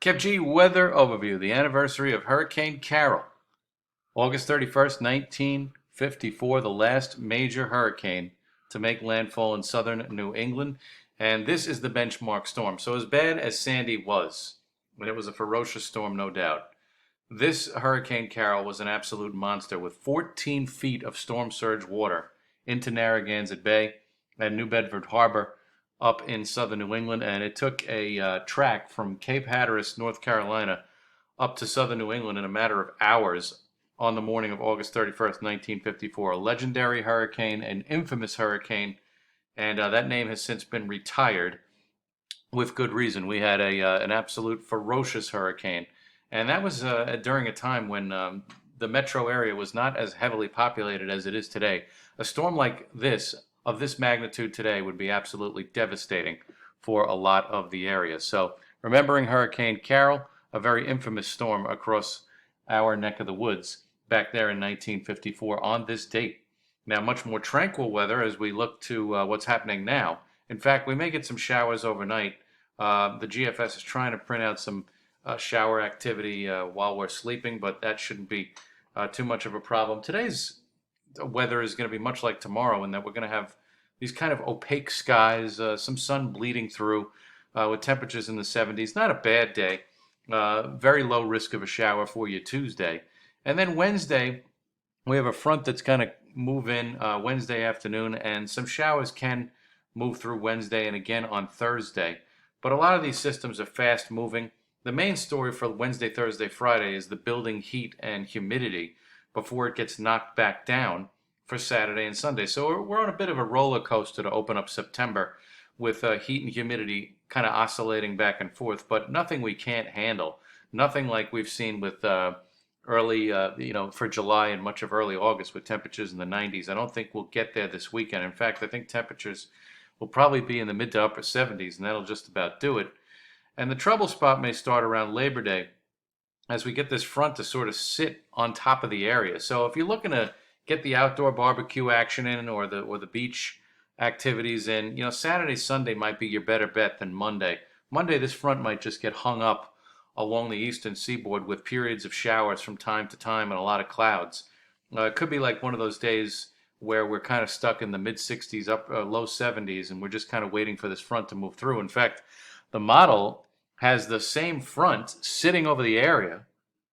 Kev weather overview. The anniversary of Hurricane Carol. August 31st, 1954, the last major hurricane to make landfall in southern New England. And this is the benchmark storm. So as bad as Sandy was, and it was a ferocious storm, no doubt, this Hurricane Carol was an absolute monster with 14 feet of storm surge water into Narragansett Bay and New Bedford Harbor up in southern New England, and it took a track from Cape Hatteras, North Carolina, up to southern New England in a matter of hours on the morning of August 31st, 1954. A legendary hurricane, an infamous hurricane, and that name has since been retired with good reason. We had an absolute ferocious hurricane, and that was during a time when the metro area was not as heavily populated as it is today. A storm like this, of this magnitude today, would be absolutely devastating for a lot of the area. So remembering Hurricane Carol, a very infamous storm across our neck of the woods back there in 1954 on this date. Now, much more tranquil weather as we look to what's happening now. In fact, we may get some showers overnight. The GFS is trying to print out some shower activity while we're sleeping, but that shouldn't be too much of a problem. Today's weather is going to be much like tomorrow in that we're going to have these kind of opaque skies, some sun bleeding through with temperatures in the 70s. Not a bad day. Very low risk of a shower for you Tuesday. And then Wednesday, we have a front that's going to move in Wednesday afternoon, and some showers can move through Wednesday and again on Thursday. But a lot of these systems are fast moving. The main story for Wednesday, Thursday, Friday is the building heat and humidity before it gets knocked back down for Saturday and Sunday. So we're on a bit of a roller coaster to open up September with heat and humidity kind of oscillating back and forth, but nothing we can't handle. Nothing like we've seen with early, for July and much of early August with temperatures in the 90s. I don't think we'll get there this weekend. In fact, I think temperatures will probably be in the mid to upper 70s, and that'll just about do it. And the trouble spot may start around Labor Day as we get this front to sort of sit on top of the area. So if you're looking to get the outdoor barbecue action in or the beach activities in, Saturday, Sunday might be your better bet than Monday. Monday, this front might just get hung up along the eastern seaboard with periods of showers from time to time and a lot of clouds. It could be like one of those days where we're kind of stuck in the mid 60s, low 70s, and we're just kind of waiting for this front to move through. In fact, the model has the same front sitting over the area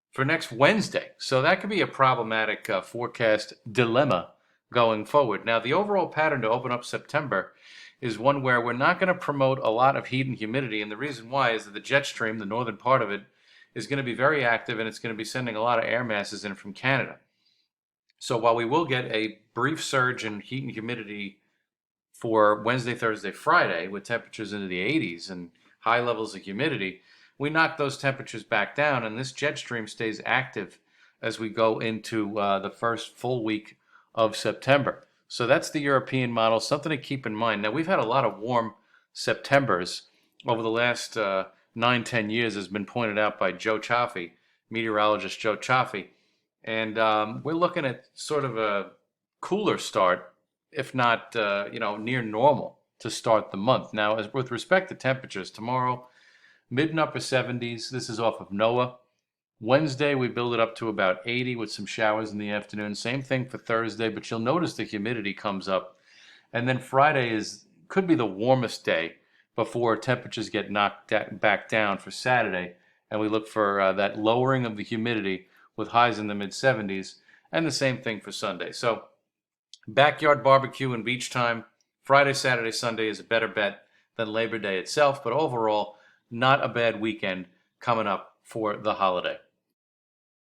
for next Wednesday. So that could be a problematic forecast dilemma going forward. Now, the overall pattern to open up September is one where we're not going to promote a lot of heat and humidity. And the reason why is that the jet stream, the northern part of it, is going to be very active, and it's going to be sending a lot of air masses in from Canada. So while we will get a brief surge in heat and humidity for Wednesday, Thursday, Friday, with temperatures into the 80s and high levels of humidity, we knock those temperatures back down, and this jet stream stays active as we go into the first full week of September. So that's the European model, something to keep in mind. Now, we've had a lot of warm Septembers over the last 9-10 years, as has been pointed out by Joe Chaffee, meteorologist Joe Chaffee. And we're looking at sort of a cooler start, if not, near normal to start the month. Now, with respect to temperatures, tomorrow, mid and upper 70s. This is off of NOAA. Wednesday, we build it up to about 80 with some showers in the afternoon. Same thing for Thursday, but you'll notice the humidity comes up. And then Friday could be the warmest day before temperatures get knocked back down for Saturday. And we look for that lowering of the humidity with highs in the mid 70s. And the same thing for Sunday. So backyard barbecue and beach time, Friday, Saturday, Sunday is a better bet than Labor Day itself. But overall, not a bad weekend coming up for the holiday.